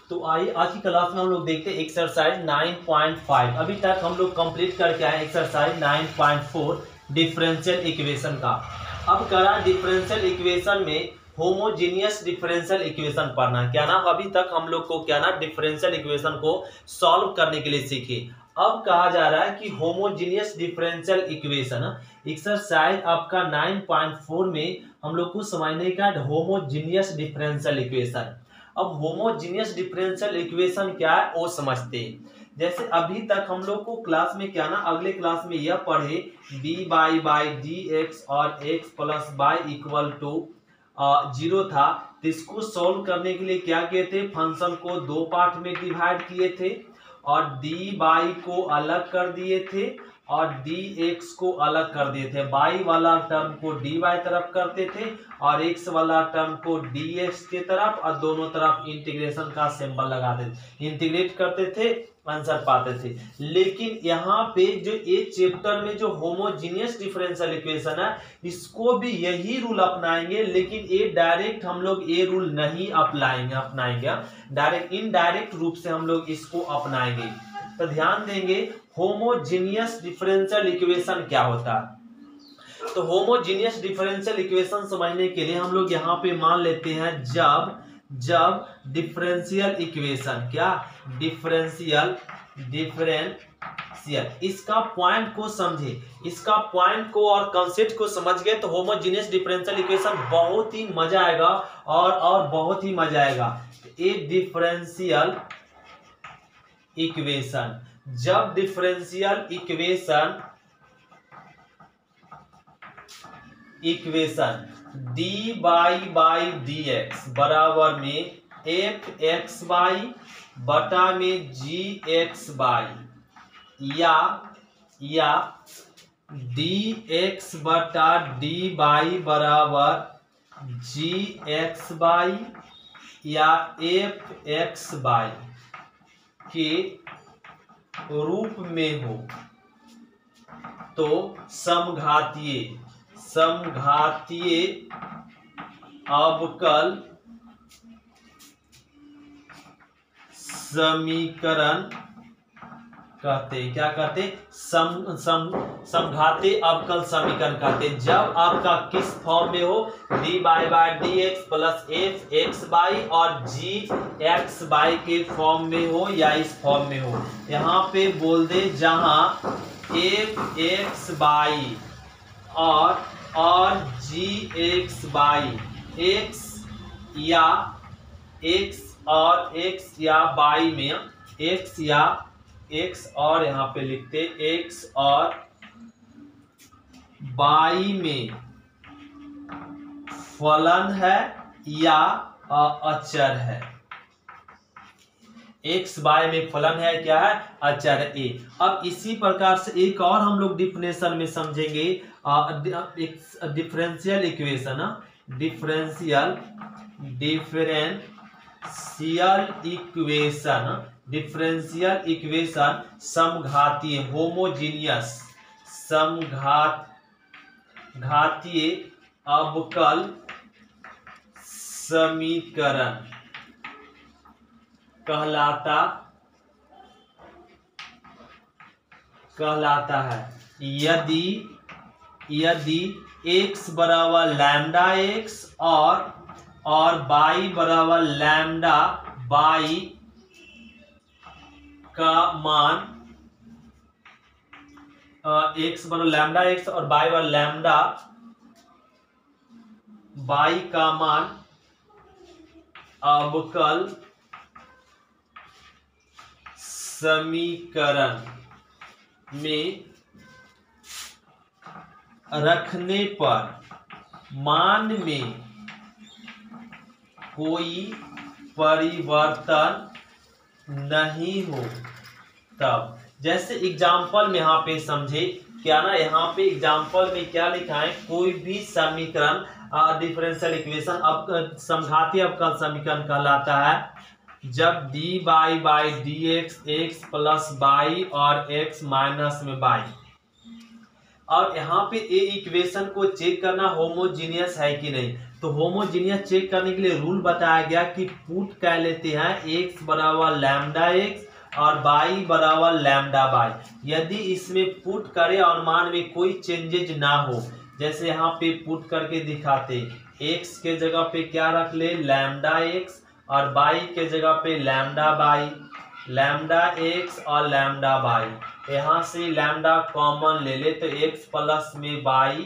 तो आइए आज की क्लास में हम लोग देखते हैं एक्सरसाइज 9.5। अभी तक हम लोग कंप्लीट करके आए एक्सरसाइज 9.4 डिफरेंशियल इक्वेशन का। अब करा डिफरेंशियल इक्वेशन में होमोजीनियस डिफरेंशियल इक्वेशन पढ़ना। क्या ना अभी तक हम लोग को क्या ना डिफरेंशियल इक्वेशन को सॉल्व करने के लिए सीखे। अब कहा जा रहा है कि होमोजीनियस डिफरेंशियल इक्वेशन एक्सरसाइज आपका 9.4 में हम लोग को समझने का होमोजीनियस डिफरेंशियल इक्वेशन। अब होमोजीनियस डिफरेंशियल इक्वेशन क्या है वो समझते हैं। जैसे अभी तक हम लोग को क्लास में क्या ना अगले क्लास में यह पढ़े dy बाई डी एक्स और x plus y equal to 0 था। तो इसको सोल्व करने के लिए क्या किए थे, फंक्शन को दो पार्ट में डिवाइड किए थे और dy को अलग कर दिए थे और dx को अलग कर दिए थे। y वाला टर्म को dy तरफ करते थे और x वाला टर्म को dx के तरफ और दोनों तरफ इंटीग्रेशन का सिंबल लगाते थे, इंटीग्रेट करते थे, आंसर पाते थे। लेकिन यहाँ पे जो ये चैप्टर में जो होमोजीनियस डिफरेंशियल इक्वेशन है इसको भी यही रूल अपनाएंगे, लेकिन ये डायरेक्ट हम लोग ये रूल नहीं अपनाएंगे डायरेक्ट इनडायरेक्ट रूप से हम लोग इसको अपनाएंगे। तो ध्यान देंगे होमोजीनियस डिफरेंशियल इक्वेशन क्या होता है। तो होमोजीनियस डिफरेंशियल इक्वेशन समझने के लिए हम लोग यहाँ पे मान लेते हैं जब डिफरेंशियल इक्वेशन क्या डिफरेंशियल इसका पॉइंट को समझे, इसका पॉइंट को और कंसेप्ट को समझ गए तो होमोजीनियस डिफरेंशियल इक्वेशन बहुत ही मजा आएगा और बहुत ही मजा आएगा। ए डिफरेंशियल इक्वेशन, जब differential equation dy by d x बराबर में एफ एक्स बाई बटा में जी एक्स बाई या डी एक्स बटा डी बाई बराबर जी एक्स बाई या एफ एक्स बाई के रूप में हो तो समघातीय अवकल समीकरण कहते हैं। क्या कहते हैं, समघातीय अवकल समीकरण कहते हैं। जब आपका किस फॉर्म में हो, dy by d x plus F x by और जी एक्स बाई के फॉर्म में हो या इस फॉर्म में हो। यहाँ पे बोल दे जहां एफ एक्स बाई और जी एक्स बाई एक्स या बाई में एक्स और यहाँ पे लिखते एक्स और बाई में फलन है या अचर है। एक्स बाई में फलन है, क्या है, अचर ए। अब इसी प्रकार से एक और हम लोग डिफिनेशन में समझेंगे डिफरेंशियल इक्वेशन समघातीय होमोजीनियस घातीय अवकल समीकरण कहलाता है। यदि x बराबर लैम्डा एक्स और बाई बराबर लैम्डा बाई का मान x बराबर लैम्डा एक्स और बाई बराबर लैम्डा बाई का मान अवकल समीकरण में रखने पर मान में कोई परिवर्तन नहीं हो। तब जैसे एग्जाम्पल में यहाँ पे समझे, क्या ना यहाँ पे एग्जाम्पल में क्या लिखा है, कोई भी समीकरण डिफरेंशियल इक्वेशन अब समघातीय अवकल समीकरण कहलाता है जब dy by d x plus by और x माइनस में बाई। और यहाँ पे ए इक्वेशन को चेक करना होमोजीनियस है कि नहीं। तो होमोजीनियस चेक करने के लिए रूल बताया गया कि पुट कह लेते हैं x बराबर लैम्डा x और y बराबर लैम्डा y। यदि इसमें पुट करे और मान में कोई चेंजेज ना हो, जैसे यहाँ पे पुट करके दिखाते, x के जगह पे क्या रख ले लैम्डा x और y के जगह पे लैम्डा y, लैम्डा x और लैम्डा y। यहाँ से लैम्डा कॉमन ले ले तो x प्लस में y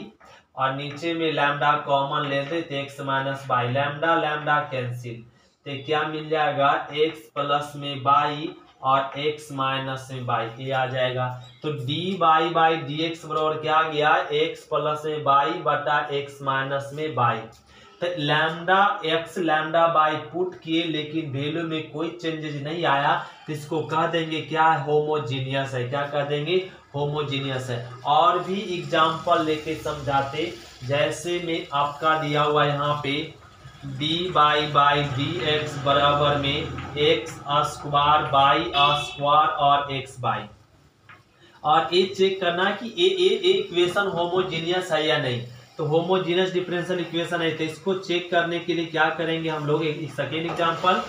और नीचे में लैम्डा कॉमन लेते तो x minus y, lambda lambda cancel तो क्या मिल जाएगा x प्लस में y और x माइनस में y, ये आ जाएगा। तो dy बाई dx बराबर क्या आ गया x प्लस में y बटा x माइनस में y। तो lambda x lambda y put किए लेकिन वैल्यू में कोई चेंजेस नहीं आया, तो इसको कह देंगे क्या होमोजीनियस है। क्या कह देंगे होमोजीनियस है। और भी एग्जांपल लेके समझाते, जैसे में आपका दिया हुआ यहाँ पे dy बाई dx बराबर में x स्क्वायर y स्क्वायर और x बाई, और ये चेक करना कि ये इक्वेशन होमोजीनियस है या नहीं। तो होमोजीनियस डिफरेंशियल इक्वेशन है, तो इसको चेक करने के लिए क्या करेंगे हम लोग, एक सेकेंड एग्जांपल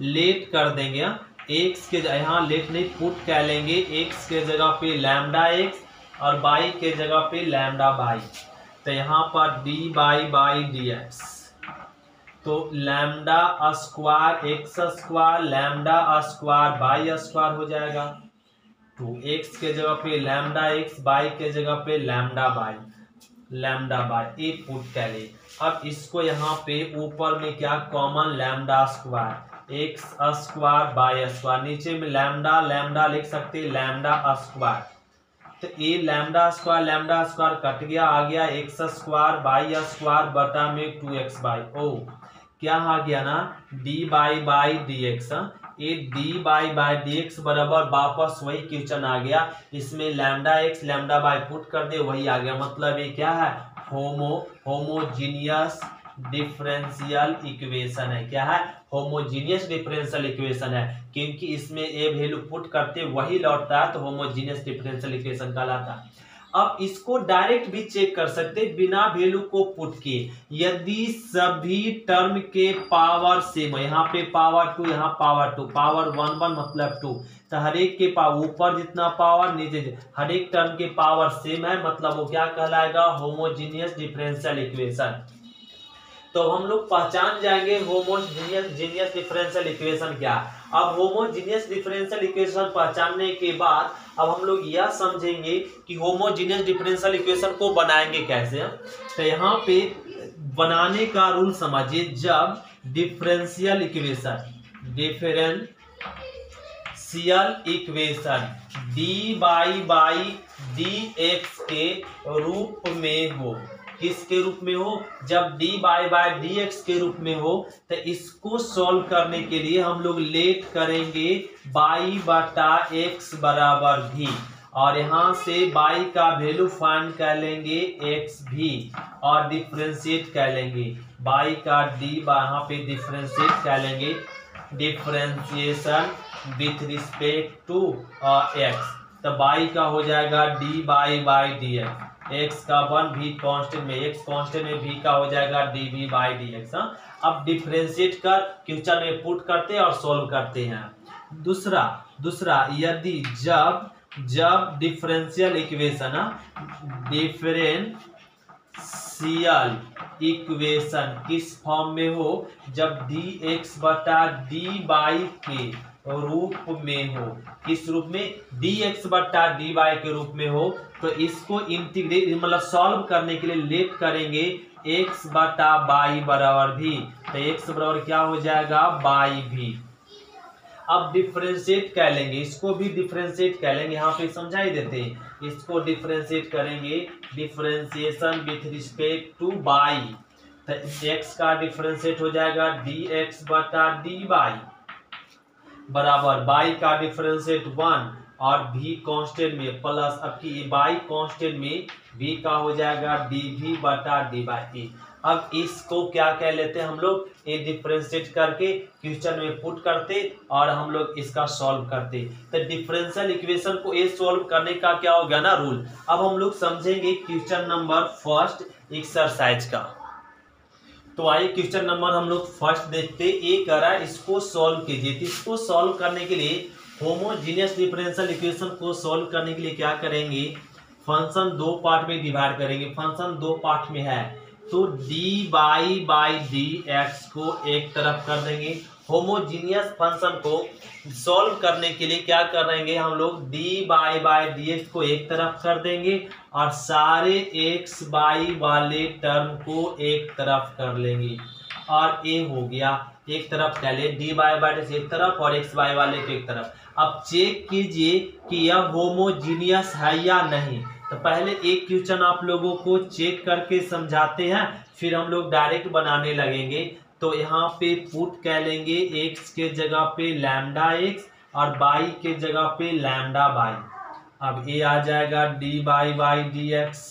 लेट कर देंगे। x के यहाँ लेट नहीं पुट कह लेंगे, x के जगह पे लैम्डा x और y के जगह पे लैम्डा y। तो यहाँ पर dy बाई dx तो lambda square x square lambda square y square हो जाएगा। तो x के जगह पे लैम्डा x, y के जगह पे lambda y, lambda by A put कह ले। अब इसको यहाँ पे ऊपर में क्या common lambda square x square by square, नीचे में लैम्डा लैम्डा लिख सकते लैम्डा स्क्वायर। तो ये लैम्डा स्क्वायर कट गया, आ गया एक्स स्क्वायर बाई स्क्वायर बटा में 2x बाई ओ, क्या आ गया ना डी बाई डी एक्स। ये डी बाई डी एक्स बराबर वापस वही क्वेश्चन आ गया, इसमें lambda x lambda by put कर दे वही आ गया। मतलब ये क्या है होमोजीनियस डिफरेंशियल इक्वेशन है। क्या है होमोजीनियस डिफरेंशियल इक्वेशन है, क्योंकि इसमें ए वैल्यू पुट करते वही लौटता है, तो होमोजीनियस डिफरेंशियल इक्वेशन कहलाता है। अब इसको डायरेक्ट भी चेक कर सकते बिना वैल्यू को पुट किए, यदि सभी टर्म के पावर सेम है, यहाँ पे पावर 2 यहाँ पावर 2, पावर 1 मतलब 2, तो हर एक के पावर ऊपर जितना पावर नीचे हर एक टर्म के पावर सेम है, मतलब वो क्या कहलाएगा होमोजीनियस डिफरेंशियल इक्वेशन। तो हम लोग पहचान जाएंगे होमोजीनियस डिफरेंशियल इक्वेशन क्या। अब होमोजीनियस डिफरेंशियल इक्वेशन पहचानने के बाद अब हम लोग यह समझेंगे कि होमोजीनियस डिफरेंशियल इक्वेशन को बनाएंगे कैसे। तो यहाँ पे बनाने का रूल समझिए, जब differential equation D by d x के रूप में हो, किसके रूप में हो, जब डी बाई डी एक्स के रूप में हो, तो इसको सॉल्व करने के लिए हम लोग लेट करेंगे बाई बटा एक्स बराबर भी, और यहाँ से बाई का वैल्यू फाइंड कर लेंगे एक्स भी और डिफरेंशिएट कर लेंगे बाई का डी यहाँ पे डिफरेंशिएट कर लेंगे, differentiation with respect to x. तो बाई का हो जाएगा d by d x, x का 1 भी कांस्टेंट में, एक्स कांस्टेंट में भी का हो जाएगा d v by d x. अब डिफरेंशिएट कर क्वेश्चन में पुट करते हैं और सॉल्व करते हैं। दूसरा यदि जब डिफरेंशियल इक्वेशन किस फॉर्म में हो, जब डी एक्स बटा डी बाई के रूप में हो, किस रूप में डी एक्स बटा डी वाई के रूप में हो, तो इसको इंटीग्रेट मतलब सॉल्व करने के लिए लेट करेंगे एक्स बटा बाई बराबर भी, तो एक्स बराबर क्या हो जाएगा बाई भी। अब डिफरेंशिएट कर लेंगे, इसको भी डिफरेंशिएट कर लेंगे, यहाँ पे समझा ही देते हैं, इसको डिफरेंशिएट करेंगे differentiation with respect two by, तो एक्स का डिफरेंशिएट हो जाएगा डी एक्स बटा डी बाई बराबर बाई का डिफरेंशिएट 1 और भी कांस्टेंट में प्लस, अब की बाई कांस्टेंट में भी का हो जाएगा डी भी बटा डी बाई ए। अब इसको क्या कह लेते हैं हम लोग, ये डिफरेंशिएट करके क्वेश्चन में पुट करते और हम लोग इसका सॉल्व करते। तो डिफरेंशियल इक्वेशन को ये सॉल्व करने का क्या हो गया ना रूल। अब हम लोग समझेंगे क्वेश्चन नंबर फर्स्ट एक्सरसाइज का। तो आइए क्वेश्चन नंबर हम लोग फर्स्ट देखते। ए कह रहा है इसको सॉल्व कीजिए। तो इसको सॉल्व करने के लिए होमोजीनियस डिफरेंशियल इक्वेशन को सॉल्व करने के लिए क्या करेंगे, फंक्शन दो पार्ट में डिवाइड करेंगे। फंक्शन दो पार्ट में है तो dy डी एक्स को एक तरफ कर देंगे। होमोजीनियस फंक्शन को सॉल्व करने के लिए क्या करेंगे हम लोग, dy डी एक्स को एक तरफ कर देंगे और सारे x y वाले टर्म को एक तरफ कर लेंगे और a हो गया एक तरफ कह ले, dy डी एक तरफ और x y वाले को एक तरफ। अब चेक कीजिए कि यह होमोजीनियस है या नहीं। तो पहले एक क्वेश्चन आप लोगों को चेक करके समझाते हैं, फिर हम लोग डायरेक्ट बनाने लगेंगे। तो यहाँ पे पुट कह लेंगे x के जगह पे लैम्डा x और y के जगह पे लैम्डा y। अब ये आ जाएगा dy डी एक्स,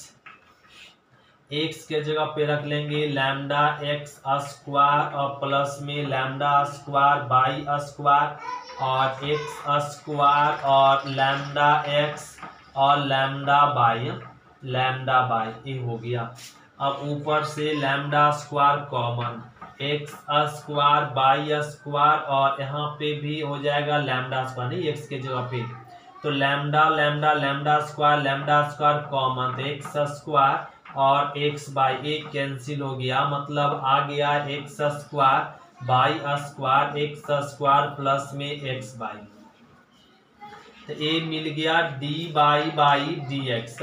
x के जगह पे रख लेंगे लैम्डा x स्क्वायर और प्लस में लैम्डा स्क्वायर y स्क्वायर और x स्क्वायर और लैम्डा x और लैम्डा बाई ये हो गया। अब ऊपर से lambda square common, x square by square और यहाँ पे भी हो जाएगा लैम्डा स्क्वायर, नहीं एक्स के जगह पे तो लैम्डा स्क्वायर कॉमन, तो एक्स स्क्वायर और एक्स बाई एक कैंसिल हो गया, मतलब आ गया x square by square x square plus में एक्स बाई। तो ये मिल गया डी बाई डी एक्स,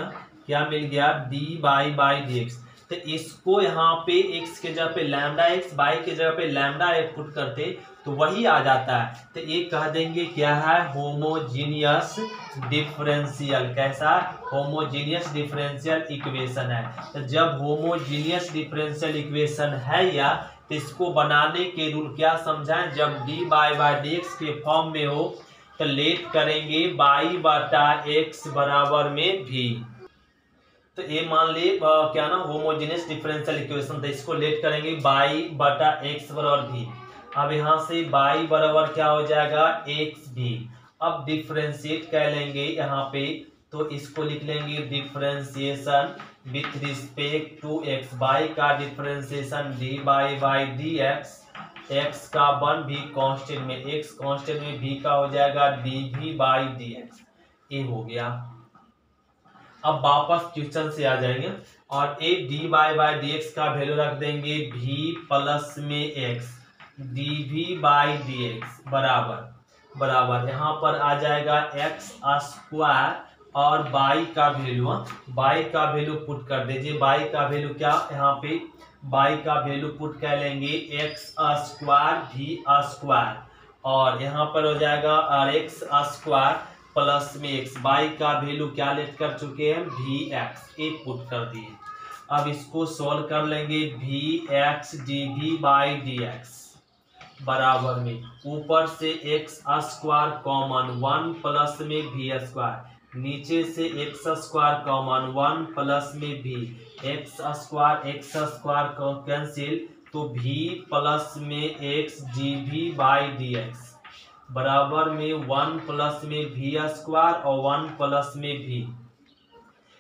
क्या मिल गया डी बाई डी एक्स। तो इसको यहाँ पे x के जगह पे लैम्डा एक्स, y के जगह पे लैम्डा एक्स पुट करते तो वही आ जाता है। तो ये कह देंगे क्या है, होमोजीनियस डिफरेंशियल। कैसा, होमोजीनियस डिफरेंशियल इक्वेशन है। तो जब होमोजीनियस डिफरेंशियल इक्वेशन है या तो इसको बनाने के रूल क्या समझाएं, जब डी बाई डी एक्स के फॉर्म में हो तो लेट करेंगे y बटा एक्स बराबर में v। तो ये मान ली क्या ना होमोजेनियस डिफरेंशियल इक्वेशन, तो इसको लेट करेंगे y बटा एक्स बराबर v। अब यहाँ से y बराबर क्या हो जाएगा एक्स v। अब डिफरेंशिएट कर लेंगे यहाँ पे, तो इसको लिख लेंगे differentiation with respect to x, y का differentiation dy by d x, x का 1 भी कांस्टेंट में, x कांस्टेंट में v का हो जाएगा dv बाई dx। ये हो गया। अब वापस क्वेश्चन से आ जाएंगे और a dy बाई dx का वैल्यू रख देंगे v प्लस में x dv बाई dx बराबर यहाँ पर आ जाएगा x स्क्वायर और y का वैल्यू पुट कर दीजिए। y का वैल्यू क्या यहाँ पे y का वैल्यू पुट कर लेंगे x स्क्वायर v स्क्वायर और यहाँ पर हो जाएगा और x स्क्वायर प्लस में x, y का वैल्यू क्या लेट कर चुके हैं vx, एक पुट कर दिए। अब इसको सॉल्व कर लेंगे vx dv बाई dx बराबर में ऊपर से x स्क्वायर कॉमन 1 प्लस में v स्क्वायर, नीचे से एक्स स्क्वायर कॉमन 1 प्लस में v, एक्स स्क्वायर को कैंसिल तो v प्लस में x dv बाई dx बराबर में 1 प्लस में v स्क्वायर और 1 प्लस में v।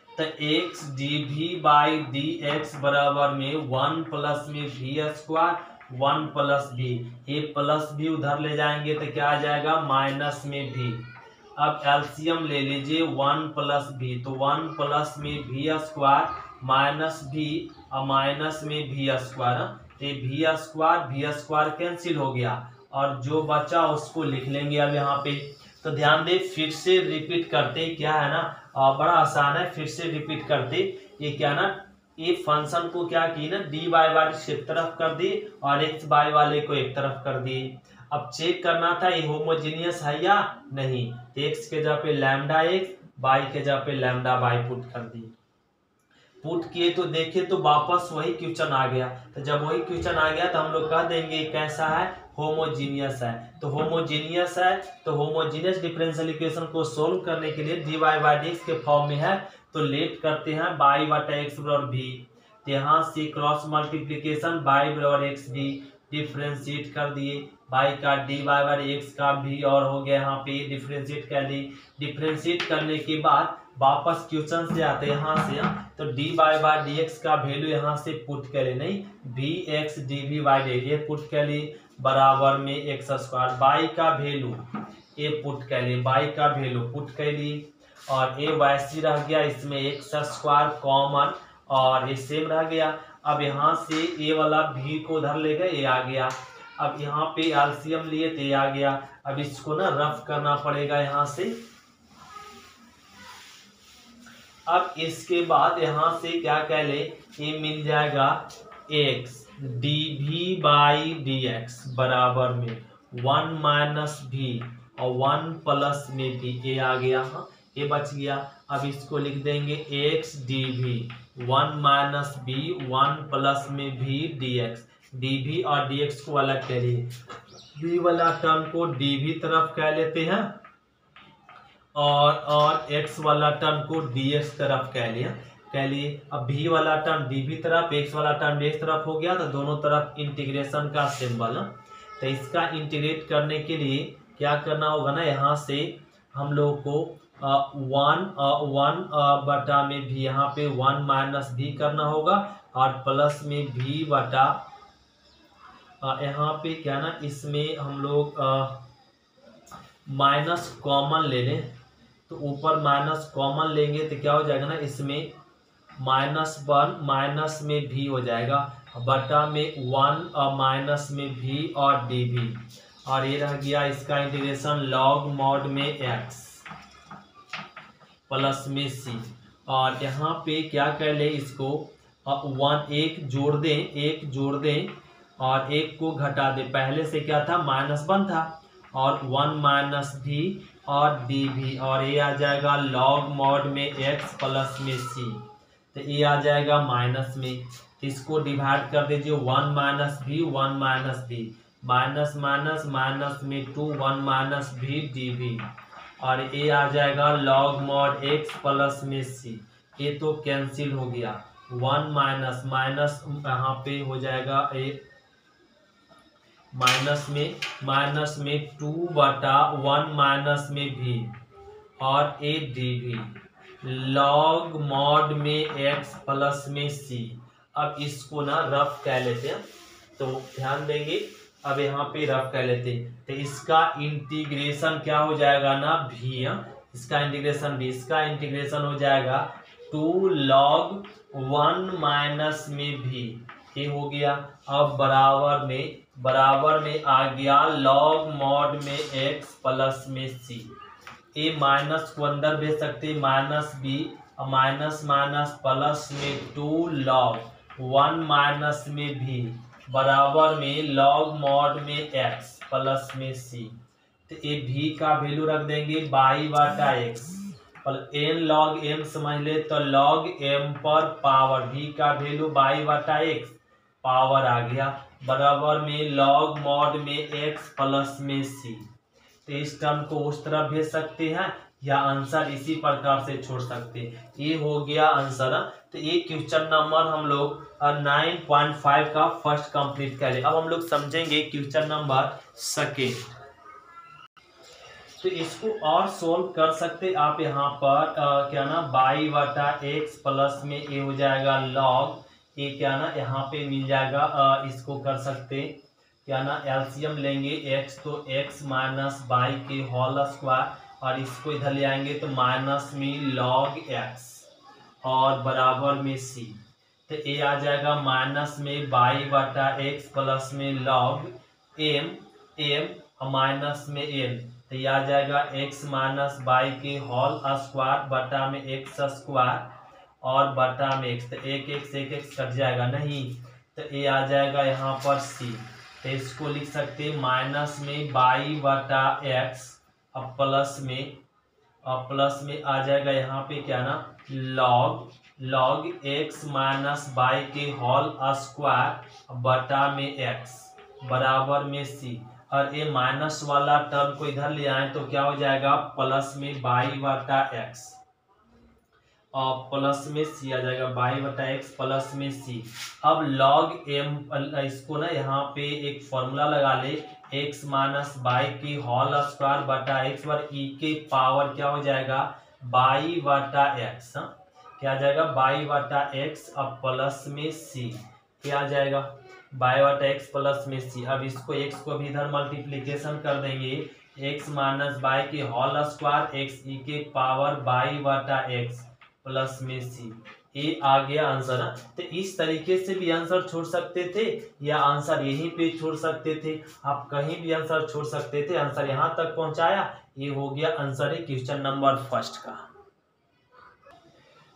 तो x dv बाई dx बराबर में 1 प्लस में v स्क्वायर 1 प्लस v, ये प्लस भी उधर ले जाएंगे तो क्या आ जाएगा माइनस में v। अब एलसीएम ले लीजिए 1 प्लस v, तो 1 प्लस में v स्क्वायर माइनस v और माइनस में v स्क्वायर, तो v स्क्वायर कैंसिल हो गया और जो बचा उसको लिख लेंगे अब यहाँ पे। तो ध्यान दे फिर से रिपीट करते, क्या है ना बड़ा आसान है, फिर से रिपीट करते। ये क्या ना ये फंक्शन को क्या की ना डी बाई एक तरफ कर दी और एक्स बाई वाले को एक तरफ कर दी। अब चेक करना था ये होमोजीनियस है या नहीं, तो एक्स के जगह पे लैम्डा एक्स, बाई के जगह पे लैम्डा बाई पुट कर दी। पुट किए तो देखे तो वापस वही क्वेश्चन आ गया। तो जब वही क्वेश्चन आ गया तो हम लोग कह देंगे कैसा है, होमोजीनियस है। तो होमोजीनियस है तो होमोजीनियस डिफरेंशियल इक्वेशन को सोल्व करने के लिए d y by d x के फॉर्म में है, तो लेट करते हैं बाई बटा एक्स बराबर भी, यहाँ से क्रॉस मल्टीप्लीकेशन बाई बराबर एक्स भी डिफ्रेंशिएट कर दिए, बाई का डी वाई बाई एक्स का भी और हो गया यहाँ पे डिफ्रेंशिएट कर दी। डिफ्रेंशिएट करने के बाद वापस क्वेश्चन से आते हैं यहाँ से, तो d y by d x का वैल्यू यहाँ से पुट करें, नहीं v x d v by d ये पुट कर ली बराबर में एक्स स्क्वायर, बाई का वैल्यू ए पुट कर ली, बाई का वैल्यू पुट कर ली, और ए वैसी रह गया, इसमें एक्स स्क्वायर कॉमन और ये सेम रह गया। अब यहाँ से ए वाला भी को उधर ले गए, ये आ गया। अब यहाँ पे एलसीएम लिए तो ये आ गया। अब इसको ना रफ करना पड़ेगा यहाँ से। अब इसके बाद यहाँ से क्या कह ले, ये मिल जाएगा x d v by d x बराबर में 1 माइनस भी और 1 प्लस में भी, ये आ गया, हाँ ये बच गया। अब इसको लिख देंगे x d v 1 minus b 1 plus में भी डी एक्स, डी वी और डी एक्स को अलग करिए, बी वाला टर्म को डी वी तरफ कह लेते हैं और x वाला टर्म को dx तरफ कह लिए। अब v वाला टर्म dv तरफ, x वाला टर्म dx तरफ हो गया, तो दोनों तरफ इंटीग्रेशन का सिंबल। तो इसका इंटीग्रेट करने के लिए क्या करना होगा ना, यहाँ से हम लोग को 1 बटा में भी यहाँ पे 1 माइनस भी करना होगा और प्लस में भी बटा यहाँ पे क्या ना, इसमें हम लोग माइनस कॉमन ले लें, तो ऊपर माइनस कॉमन लेंगे तो क्या हो जाएगा ना, इसमें -1 माइनस में भी हो जाएगा बटा में 1 माइनस में भी और डी भी, और ये रह गया इसका इंटीग्रेशन लॉग मॉड में x प्लस में c। और यहाँ पे क्या कर ले, इसको 1 एक जोड़ दें और एक को घटा दे, पहले से क्या था -1 था और 1 माइनस भी और डी भी, और ये आ जाएगा लॉग मॉड में x प्लस में c, तो ये आ जाएगा माइनस में, तो इसको डिवाइड कर दीजिए 1 माइनस भी 1 माइनस भी, माइनस माइनस माइनस में 2 1 माइनस भी डी भी, और ये आ जाएगा लॉग मॉड x प्लस में c। ये तो कैंसिल हो गया, 1 माइनस माइनस यहाँ पे हो जाएगा ए माइनस में 2 बटा 1 माइनस में भी और ए डी भी लॉग मॉड में x प्लस में c। अब इसको ना रफ कह लेते हैं, तो ध्यान देंगे, अब यहाँ पे रफ कर लेते हैं, तो इसका इंटीग्रेशन क्या हो जाएगा ना भी, इसका इंटीग्रेशन हो जाएगा 2 लॉग 1 माइनस में भी, ये हो गया। अब बराबर में आ गया लॉग मॉड में x प्लस में c, ये माइनस को अंदर भेज सकते हैं, minus b minus minus plus में 2 लॉग 1 माइनस में भी बराबर में लॉग मॉड में x प्लस में c। तो ये भी का वैल्यू रख देंगे बाई बटा x, n लॉग m समझ ले, तो लॉग m पर पावर v का वैल्यू बाई बटा x पावर आ गया बराबर में लॉग मॉड में x प्लस में c। तो इस टर्म को उस तरफ भेज सकते हैं या आंसर इसी प्रकार से छोड़ सकते हैं। ये हो गया आंसर। तो ये क्वेश्चन नंबर हम लोग 9.5 का फर्स्ट कंप्लीट करें। अब हम लोग समझेंगे क्वेश्चन नंबर सेकेंड। तो इसको और सोल्व कर सकते आप यहाँ पर क्या ना बाई बटा एक्स प्लस में ये हो जाएगा लॉग, ये क्या ना यहाँ पे मिल जाएगा, इसको कर सकते क्या ना एलसीएम लेंगे x, तो x माइनस बाई के होल स्क्वायर, और इसको इधर ले आएंगे तो माइनस में लॉग x और बराबर में c। तो ये आ जाएगा माइनस में बाई बटा एक्स प्लस में लॉग m माइनस में n, तो ये आ जाएगा x माइनस बाई के होल स्क्वायर बटा में x स्क्वायर और बटा में x, तो एक x कट जाएगा नहीं, तो ये आ जाएगा यहाँ पर c। तो इसको लिख सकते हैं माइनस में बाई बटा एक्स अब प्लस में आ जाएगा यहाँ पे क्या ना लॉग एक्स माइनस बाई के होल स्क्वायर बटा में एक्स बराबर में सी, और ये माइनस वाला टर्म को इधर ले आए तो क्या हो जाएगा प्लस में बाई बटा एक्स और प्लस में सी आ जाएगा, बाई बटा एक्स प्लस में सी। अब लॉग एम, इसको ना यहाँ पे एक फॉर्मूला लगा ले, एक्स माइनस बाई की होल स्क्वायर बटा एक्स पर ई के पावर क्या हो जाएगा बाई बटा एक्स, क्या आ जाएगा बाई बटा एक्स अब प्लस में सी, क्या आ जाएगा बाई बटा एक्स प्लस में सी। अब इसको एक्स को भी इधर मल्टीप्लीकेशन कर देंगे, एक्स माइनस बाई के होल स्क्वायर एक्स ई के पावर बाई बटा एक्स प्लस में सी। ये आ गया आंसर। तो इस तरीके से भी आंसर छोड़ सकते थे या आंसर यहीं पे छोड़ सकते थे, आप कहीं भी आंसर छोड़ सकते थे, आंसर यहाँ तक पहुंचाया। ये हो गया आंसर है क्वेश्चन नंबर फर्स्ट का।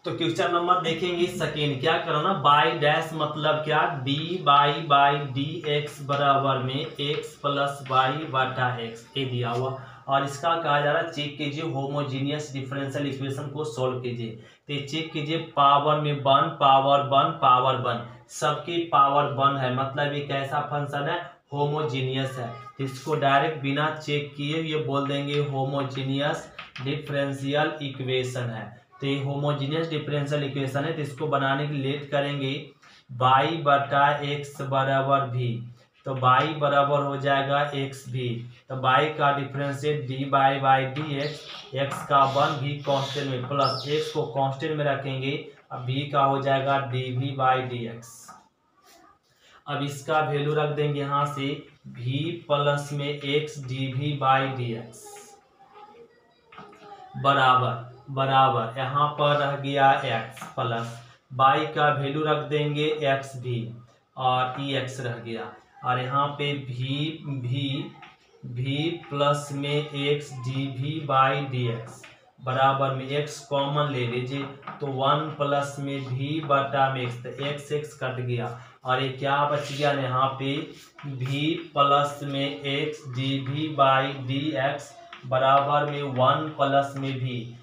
तो क्वेश्चन नंबर देखेंगे सेकेंड, क्या करना बाई डैश मतलब क्या डी बाई डी एक्स बराबर में एक्स प्लस वाई बटा एक्स, ये दिया हुआ। और इसका कहा जा रहा है चेक कीजिए होमोजीनियस डिफरेंशियल इक्वेशन को सोल्व कीजिए। तो चेक कीजिए पावर में पावर वन सबकी पावर वन है, मतलब ये कैसा फंक्शन है होमोजीनियस है। तो इसको डायरेक्ट बिना चेक किए ये बोल देंगे होमोजीनियस डिफरेंशियल इक्वेशन है। तो ये होमोजीनियस डिफरेंशियल इक्वेशन है। तो इसको बनाने के लिए लेट करेंगे बाई बटा एक्स बराबर भी, तो बाई बराबर हो जाएगा एक्स भी, तो बाई का differentiate d by d x, x का वन भी कांस्टेंट में प्लस एक्स को कांस्टेंट में रखेंगे, अब भी का हो जाएगा d v by d x. अब इसका वैल्यू रख देंगे यहाँ से भी प्लस में x d v by d x बराबर यहाँ पर रह गया एक्स प्लस बाई का वैल्यू रख देंगे एक्स भी और ई एक्स रह गया, और यहाँ पे भी प्लस में x d v by d x बराबर में एक्स कॉमन ले लीजिए, तो वन प्लस में भी बटा में एक्स, तो एक्स एक्स कट गया और ये क्या बच गया यहाँ पे भी प्लस में x d v by d x बराबर में वन प्लस में भी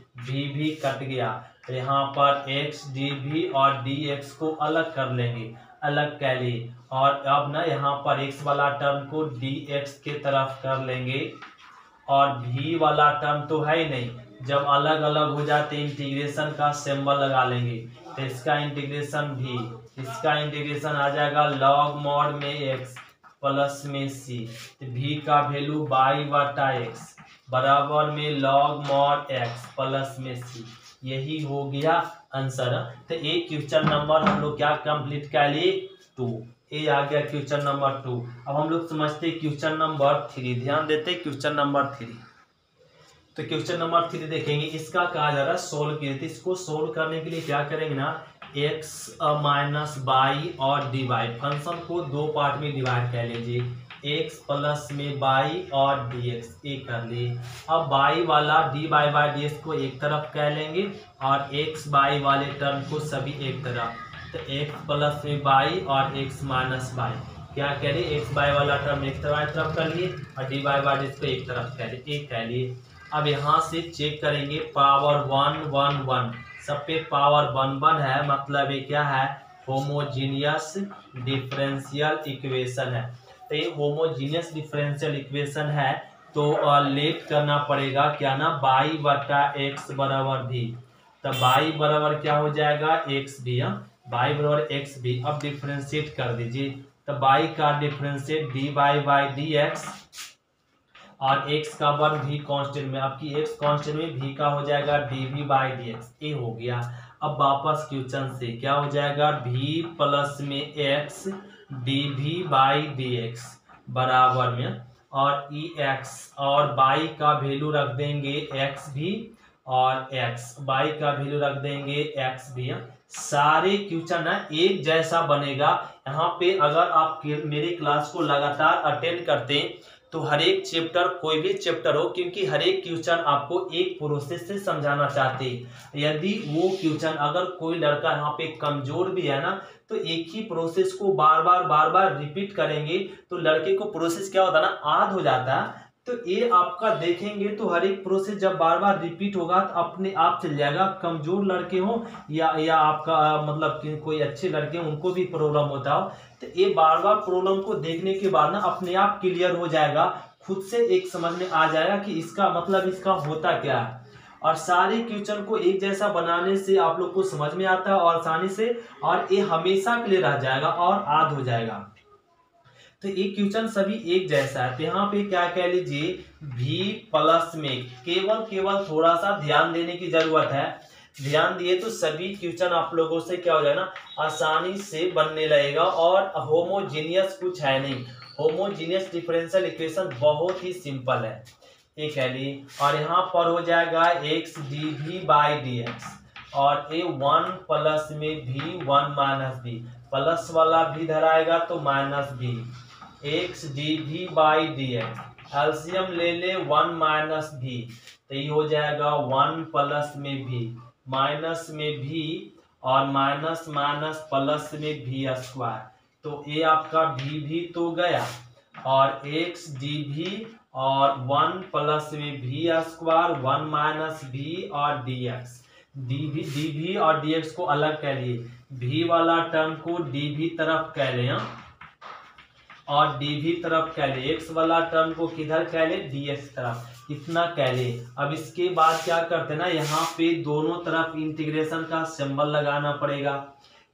कट गया। तो यहाँ पर एक्स डी वी और डी एक्स को अलग कर लेंगे, अलग कर लिए, और अब ना यहाँ पर एक्स वाला टर्म को डी एक्स के तरफ कर लेंगे, और भी वाला टर्म तो है ही नहीं, जब अलग अलग हो जाते इंटीग्रेशन का सिंबल लगा लेंगे। तो इसका इंटीग्रेशन भी, इसका इंटीग्रेशन आ जाएगा लॉग मॉड में एक्स प्लस में सी, तो भी का वैल्यू बाई बटा एक्स बराबर में लॉग मॉड एक्स प्लस में सी, यही हो गया आंसर। तो एक क्वेश्चन नंबर हम लोग क्या कंप्लीट कर लिए 2, ये आ गया क्वेश्चन नंबर 2। अब हम लोग समझते क्वेश्चन नंबर 3, ध्यान देते क्वेश्चन नंबर 3। तो क्वेश्चन नंबर 3 देखेंगे, इसका कहा जा रहा है सोल्व कीजिए। तो इसको सोल्व करने के लिए क्या करेंगे ना एक्स माइनस बाई और डी वाई, फंक्शन को दो पार्ट में डिवाइड कर लीजिए, एक्स प्लस में बाई और डी एक्स, ये कर लिए। अब बाई वाला D by by d x को एक तरफ कह लेंगे और एक्स बाई वाले टर्म को सभी एक तरफ, तो एक्स प्लस में बाई और एक्स माइनस बाई, क्या कह लिए एक्स बाई वाला टर्म एक तरफ कर लिए और D by by d x को एक तरफ कह लिए, एक कह लिए। अब यहाँ से चेक करेंगे पावर 1 1 1, सब पे पावर 1 1 है, मतलब ये क्या है होमोजीनियस डिफरेंशियल इक्वेशन है। तो ये होमोजीनियस डिफरेंशियल इक्वेशन है, तो लेट करना पड़ेगा क्या ना बाई बटा एक्स बराबर भी, तो बाई बराबर क्या हो जाएगा एक्स भी, बाई बराबर एक्स भी। अब डिफरेंशिएट कर दीजिए, तो बाई का differentiate d by d x और एक्स का वर्ग भी कांस्टेंट में, आपकी एक्स कांस्टेंट में भी का हो जाएगा d v by d x, ये हो गया। अब वापस क्वेश्चन से क्या हो जाएगा भी प्लस में x d v by d x बराबर में और ई एक्स, और बाई का वैल्यू रख देंगे एक्स भी और एक्स, बाई का वैल्यू रख देंगे एक्स भी। सारे क्वेश्चन ना एक जैसा बनेगा। यहाँ पे अगर आप मेरी क्लास को लगातार अटेंड करते हैं तो हर एक चैप्टर, कोई भी चैप्टर हो, क्योंकि हर एक क्वेश्चन आपको एक प्रोसेस से समझाना चाहते हैं। यदि वो क्वेश्चन अगर कोई लड़का यहाँ पे कमजोर भी है ना, तो एक ही प्रोसेस को बार बार रिपीट करेंगे तो लड़के को प्रोसेस क्या होता है ना आद हो जाता है। तो ये आपका देखेंगे तो हर एक प्रोसेस जब बार बार रिपीट होगा तो अपने आप चल जाएगा। कमजोर लड़के हो या आपका मतलब कि कोई अच्छे लड़के उनको भी प्रॉब्लम होता हो, तो ये बार बार प्रॉब्लम को देखने के बाद ना अपने आप क्लियर हो जाएगा, खुद से एक समझ में आ जाएगा कि इसका मतलब इसका होता क्या है। और सारे क्वेश्चन को एक जैसा बनाने से आप लोग को समझ में आता है और आसानी से, और ये हमेशा के लिए रह जाएगा और याद हो जाएगा। तो ये क्वेश्चन सभी एक जैसा है। तो यहाँ पे क्या कह लीजिए v प्लस में केवल थोड़ा सा ध्यान देने की जरूरत है। ध्यान दिए तो सभी क्वेश्चन आप लोगों से क्या हो जाएगा ना, आसानी से बनने लगेगा। और होमोजीनियस कुछ है नहीं, होमोजीनियस डिफरेंशियल इक्वेशन बहुत ही सिंपल है, ये कह लिए। और यहाँ पर हो जाएगा x dv बाई dx, और ये 1 प्लस में v 1 माइनस v, प्लस वाला भी धराएगा तो minus v, x dv by dx, LCM ले ले 1 माइनस v, तो ये हो जाएगा 1 प्लस में v माइनस में v, और माइनस माइनस प्लस में v स्क्वायर, तो ये आपका v तो गया, और x dv और 1 प्लस में v स्क्वायर 1 माइनस v और dx, dv और dx को अलग कह लिए, v वाला टर्म को dv तरफ कह लें और dv तरफ कह ले, x वाला टर्म को किधर कह ले, dx तरफ, इतना कह ले। अब इसके बाद क्या करते हैं ना, यहाँ पे दोनों तरफ इंटीग्रेशन का सिंबल लगाना पड़ेगा।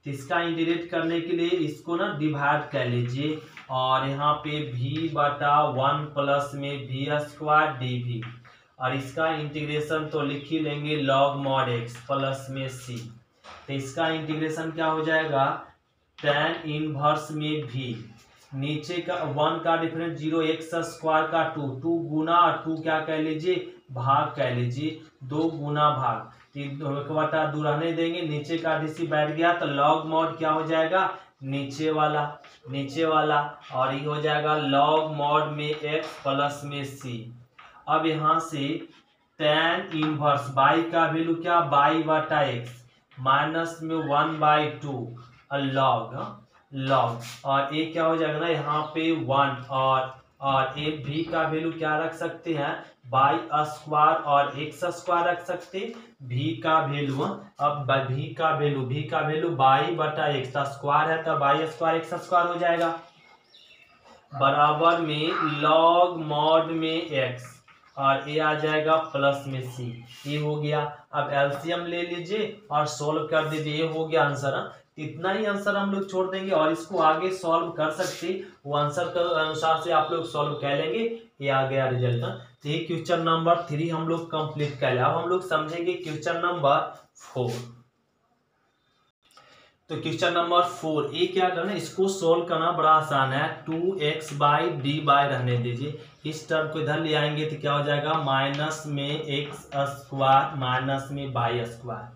तो इसका इंटीग्रेट करने के लिए इसको ना डिवाइड कर लीजिए, और यहाँ पे v बटा 1 प्लस में v स्क्वायर dv, और इसका इंटीग्रेशन तो लिख ही लेंगे log mod x प्लस में c। तो इसका इंटीग्रेशन क्या हो जाएगा, tan इनवर्स में v, नीचे का 1 का डिफरेंस 0, x स्क्वायर का 2, 2 गुना, और 2 क्या कह लीजिए भाग कह लीजिए, 2 गुना भाग, 1/2 रहने देंगे, नीचे का डीसी बैठ गया, तो log mod क्या हो जाएगा, नीचे वाला, और ये हो जाएगा log mod में x प्लस में c। अब यहाँ से tan इनवर्स बाई का वैल्यू क्या, बाई बटा x माइनस में 1/2 log, और ये क्या हो जाएगा ना, यहाँ पे 1, और ये v का वैल्यू क्या रख सकते हैं, बाई स्क्वायर और x स्क्वायर रख सकते, v का वैल्यू, अब v का वैल्यू बाई बटा x स्क्वायर है, तो बाई स्क्वायर x स्क्वायर हो जाएगा, बराबर में log mod में x, और ये आ जाएगा प्लस में c, ये हो गया। अब एलसीएम ले लीजिए और सोल्व कर दीजिए, ये हो गया आंसर। इतना ही आंसर हम लोग छोड़ देंगे, और इसको आगे सॉल्व कर सकते, वो आंसर के अनुसार से आप लोग सॉल्व कर लेंगे, ये आ गया रिजल्ट। तो ये क्वेश्चन नंबर 3 हम लोग कंप्लीट कर लिया। अब हम लोग समझेंगे क्वेश्चन नंबर 4। तो क्वेश्चन नंबर 4 ये क्या करना, इसको सोल्व करना बड़ा आसान है। 2x बाई डी बाई रहने दीजिए, इस टर्म को इधर ले आएंगे तो क्या हो जाएगा, माइनस में x स्क्वायर माइनस में बाई स्क्वायर,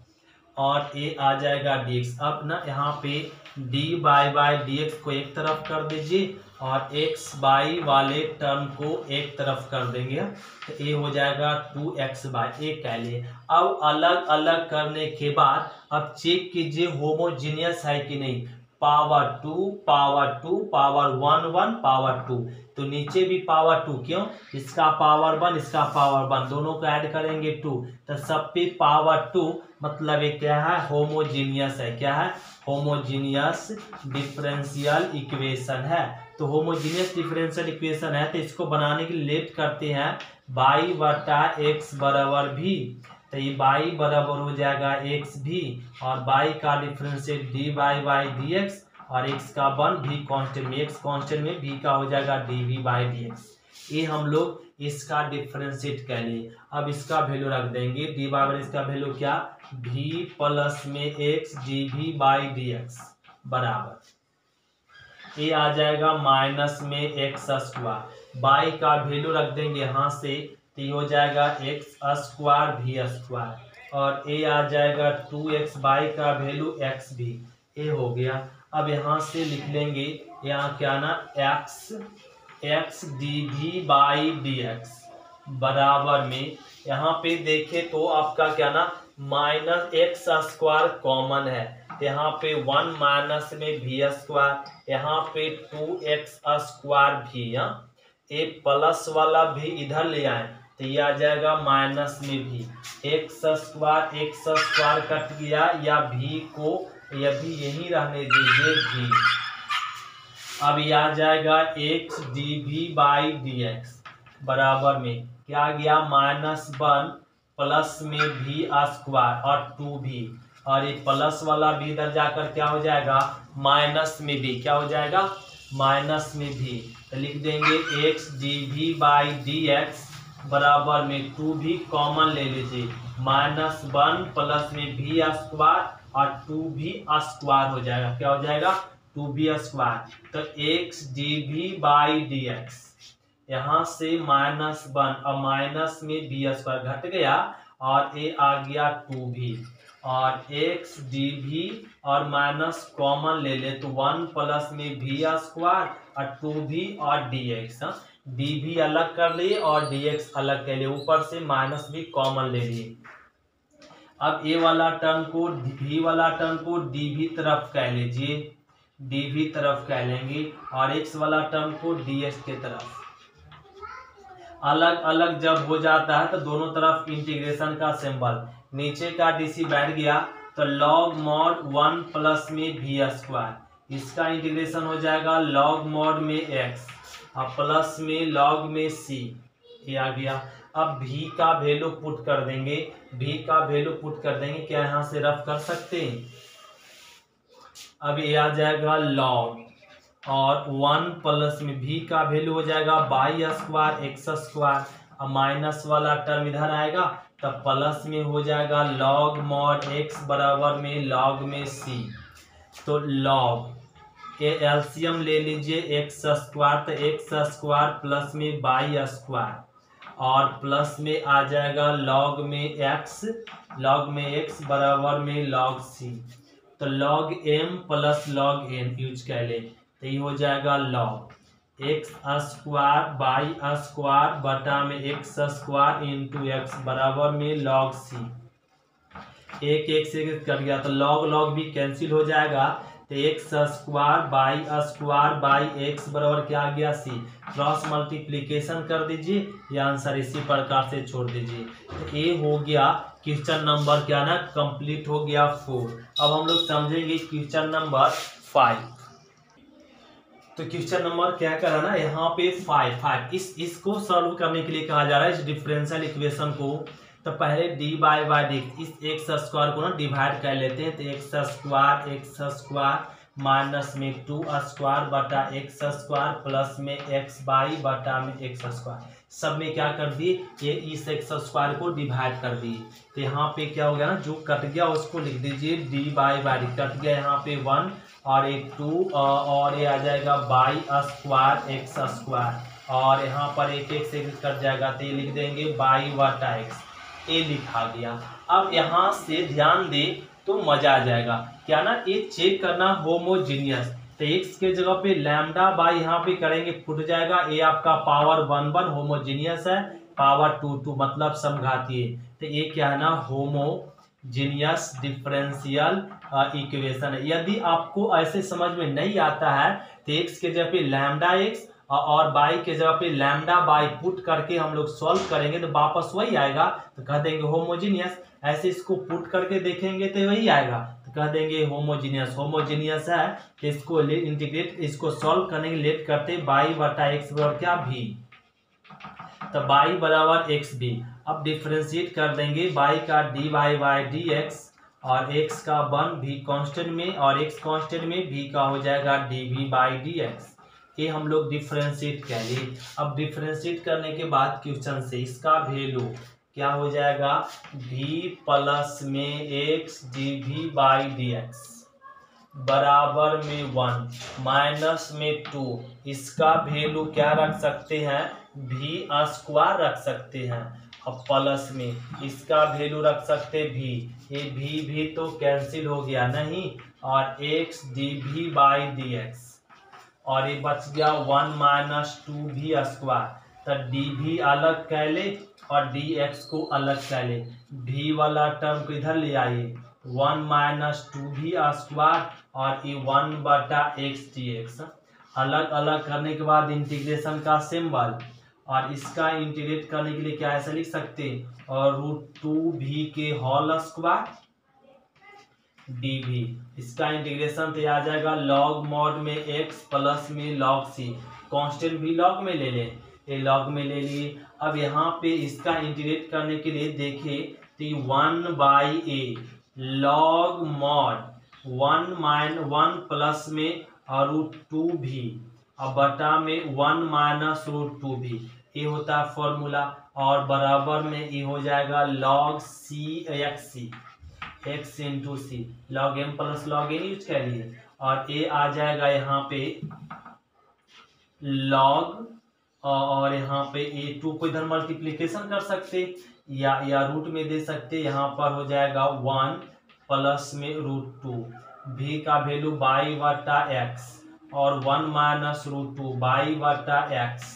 और ये आ जाएगा dx। अब ना यहाँ पे dy बाई dx को एक तरफ कर दीजिए, और x बाई वाले टर्म को एक तरफ कर देंगे, तो ये हो जाएगा 2x बाई, ये कह लिए। अब अलग अलग करने के बाद अब चेक कीजिए होमोजीनियस है कि नहीं, पावर 2 पावर 1 1 पावर 2, तो नीचे भी पावर 2, क्यों, इसका पावर 1 इसका पावर 1, दोनों को ऐड करेंगे 2, तो सब पे पावर 2, मतलब ये क्या है, होमोजीनियस है। क्या है, होमोजीनियस डिफरेंशियल इक्वेशन है। तो होमोजीनियस डिफरेंशियल इक्वेशन है, तो इसको बनाने के लिए लेट करते हैं बाई बटा एक्स बराबर भी, तो ये बाई बराबर हो जाएगा एक्स भी, और बाई का differentiate d by d x, और एक्स का 1 भी कांस्टेंट में, एक्स कांस्टेंट में भी का हो जाएगा d v by d x. ये हम लोग इसका डिफरेंशिएट कर लिए। अब इसका वैल्यू रख देंगे, डी बाई इसका वैल्यू क्या, भी प्लस में x d v by d x बराबर, ये आ जाएगा माइनस में एक्स स्क्वायर, बाई का वैल्यू रख देंगे यहाँ से, तो ये हो जाएगा एक्स स्क्वायर भी स्क्वायर, और ये आ जाएगा 2x बाई का वैल्यू एक्स भी, ये हो गया। अब यहाँ से लिख लेंगे यहाँ क्या ना, x d v by d x बराबर में, यहाँ पे देखे तो आपका क्या ना, माइनस एक्स स्क्वायर कॉमन है, यहाँ पे 1 माइनस में भी स्क्वायर, यहाँ पे 2x स्क्वायर भी, ये प्लस वाला भी इधर ले आए तो ये आ जाएगा माइनस में भी, एक्स स्क्वायर कट गया, या भी को ये भी यही रहने दीजिए भी। अब ये आ जाएगा x d v by d x बराबर में क्या आ गया, -1 प्लस में भी स्क्वायर और 2 भी, और ये प्लस वाला भी इधर जाकर क्या हो जाएगा, माइनस में भी क्या हो जाएगा, माइनस में भी, तो लिख देंगे x d v by d x बराबर में 2v कॉमन ले लीजिए, -1 प्लस में v स्क्वायर और 2v स्क्वायर हो जाएगा। क्या हो जाएगा? 2v square. तो x d v by d x, यहाँ से -1 और माइनस में v स्क्वायर घट गया और ये आ गया 2v, और एक्स डी वी और माइनस कॉमन ले ले तो 1 प्लस में v स्क्वायर और 2v और dx, dv अलग कर लिए और dx अलग कर लिए, ऊपर से माइनस भी कॉमन ले लिए। अब ए वाला टर्म को v वाला टर्म को dv तरफ कह लीजिए, dv तरफ कह लेंगे, और x वाला टर्म को dx के तरफ। अलग अलग जब हो जाता है तो दोनों तरफ इंटीग्रेशन का सिंबल, नीचे का डीसी बैठ गया तो लॉग मॉड 1 प्लस में v स्क्वायर, इसका इंटीग्रेशन हो जाएगा लॉग मॉड में x और प्लस में लॉग में c, ये आ गया। अब v का वैल्यू पुट कर देंगे, v का वैल्यू पुट कर देंगे, क्या यहाँ से रफ कर सकते हैं? अब ये आ जाएगा लॉग और 1 प्लस में v का वैल्यू हो जाएगा बाई स्क्वायर एक्स स्क्वायर, और माइनस वाला टर्म इधर आएगा तब प्लस में हो जाएगा लॉग मॉड x बराबर में लॉग में c। तो लॉग के एलसीएम ले लीजिए एक्स स्क्वायर, तो एक्स स्क्वायर प्लस में बाई स्क्वायर और प्लस में आ जाएगा लॉग में x बराबर में लॉग c। तो log m plus log n use कर ले तो ये हो जाएगा log x square by square बटा में एक्स स्क्वायर इंटू एक्स बराबर में लॉग c। एक एक से कट गया तो लॉग लॉग भी कैंसिल हो जाएगा, तो एक्स स्क्वायर बाई एक्स बराबर क्या आ गया c। क्रॉस मल्टीप्लीकेशन कर दीजिए या आंसर इसी प्रकार से छोड़ दीजिए। तो ये हो गया क्वेश्चन नंबर क्या ना कंप्लीट हो गया 4। अब हम लोग समझेंगे क्वेश्चन नंबर 5। तो क्वेश्चन नंबर क्या करा ना यहाँ पे 5 इसको सॉल्व करने के लिए कहा जा रहा है इस डिफरेंशियल इक्वेशन को। तो पहले डी बाई डी इस एक्स स्क्वायर को ना डिवाइड कर लेते हैं, तो एक्स स्क्वायर माइनस में 2 स्क्वायर बटा एक्स स्क्वायर प्लस में एक्स बाई बटा में एक्स स्क्वायर, सब में क्या कर दिए ये इस एक्स स्क्वायर को डिवाइड कर दिए। तो यहाँ पे क्या हो गया ना जो कट गया उसको लिख दीजिए डी बाई डी, कट गया यहाँ पे 1 और एक 2 और ये आ जाएगा बाई स्क्वायर एक्स स्क्वायर और यहाँ पर एक एक से कट जाएगा तो ये लिख देंगे बाई बटा एक्स, ये लिखा गया। अब यहाँ से ध्यान दे तो मजा आ जाएगा क्या ना, ये चेक करना होमोजीनियस, तो एक्स के जगह पे लैम्डा बाई यहाँ पे करेंगे फुट जाएगा, ये आपका पावर 1 होमोजीनियस है, पावर 2 मतलब समघातीय, तो ये क्या है ना होमोजीनियस डिफरेंशियल इक्वेशन है। यदि आपको ऐसे समझ में नहीं आता है तो एक्स के जगह पे लैम्डा एक्स और बाई के जगह पे लैम्डा बाई पुट करके हम लोग सॉल्व करेंगे तो वापस वही आएगा, तो कह देंगे होमोजीनियस। ऐसे इसको पुट करके देखेंगे तो वही आएगा, तो कह देंगे होमोजीनियस है। तो इसको इंटीग्रेट इसको सॉल्व करने के लेट करते बाई बटा एक्स बराबर क्या भी, तो बाई बराबर एक्स भी। अब डिफरेंशिएट कर देंगे बाई का D by by d x और एक्स का 1 भी कांस्टेंट में और एक्स कांस्टेंट में भी का हो जाएगा d v by d x, ये हम लोग डिफरेंशिएट कर लिए। अब डिफरेंशिएट करने के बाद क्वेश्चन से इसका वैल्यू क्या हो जाएगा v प्लस में x d v by d x बराबर में 1 माइनस में 2, इसका वैल्यू क्या रख सकते हैं v स्क्वायर रख सकते हैं, अब प्लस में इसका वैल्यू रख सकते v, ये v तो कैंसिल हो गया नहीं, और x d v by d x और ये बच गया 1 माइनस 2v स्क्वायर, तो dv अलग कर ले और dx को अलग कर ले, v वाला टर्म को इधर ले आइए 1 माइनस 2v स्क्वायर और ये 1 बटा एक्स dx, अलग अलग करने के बाद इंटीग्रेशन का सिंबल, और इसका इंटीग्रेट करने के लिए क्या ऐसा लिख सकते हैं और √2v के होल स्क्वायर dv, इसका इंटीग्रेशन तो आ जाएगा लॉग मॉड में x प्लस में लॉग c, कांस्टेंट भी लॉग में ले लें, ये लॉग में ले लिए। अब यहाँ पे इसका इंटीग्रेट करने के लिए देखिए तो 1 by A log mod 1 plus में और √2v अब बटा में 1 माइनस रूट 2 भी, ये होता है फॉर्मूला, और बराबर में ये हो जाएगा log c x c, x into c, log m plus log n use करिए, और ये आ जाएगा यहाँ पे log, और यहाँ पे ए 2 को इधर मल्टीप्लीकेशन कर सकते या रूट में दे सकते, यहाँ पर हो जाएगा 1 प्लस में रूट 2, भी का वैल्यू बाई बटा एक्स, और 1 माइनस रूट 2 बाई बटा एक्स,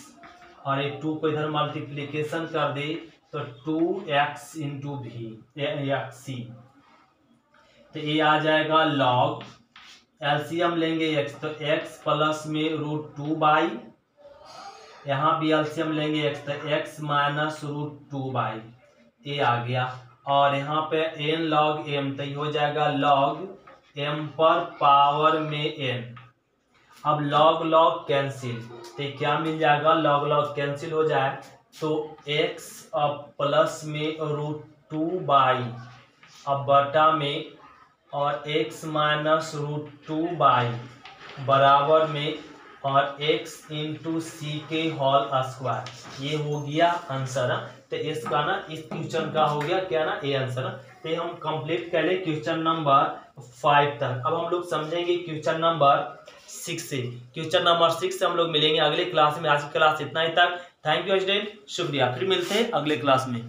और ये 2 को इधर मल्टीप्लीकेशन कर दे तो 2x इंटू भी एक्स सी, तो ये आ जाएगा log, एलसीएम लेंगे x, तो x प्लस में रूट 2 बाई, यहाँ भी एलसीएम लेंगे x, तो x माइनस रूट 2 बाई, ये आ गया, और यहाँ पे n log m, तो ये हो जाएगा log m पर पावर में n। अब log log कैंसिल, तो क्या मिल जाएगा, log log कैंसिल हो जाए तो x अब प्लस में रूट 2 बाई, अब बटा में, और x माइनस रूट 2 बाई बराबर में, और x इंटू सी के होल स्क्वायर, ये हो गया आंसर। तो इसका ना इस क्वेश्चन का हो गया क्या ना ये आंसर। तो हम कंप्लीट कर ले क्वेश्चन नंबर 5 तक। अब हम लोग समझेंगे क्वेश्चन नंबर 6 से। क्वेश्चन नंबर 6 से हम लोग मिलेंगे अगले क्लास में। आज की क्लास इतना ही तक। थैंक यू स्टूडेंट, शुक्रिया। फिर मिलते हैं अगले क्लास में।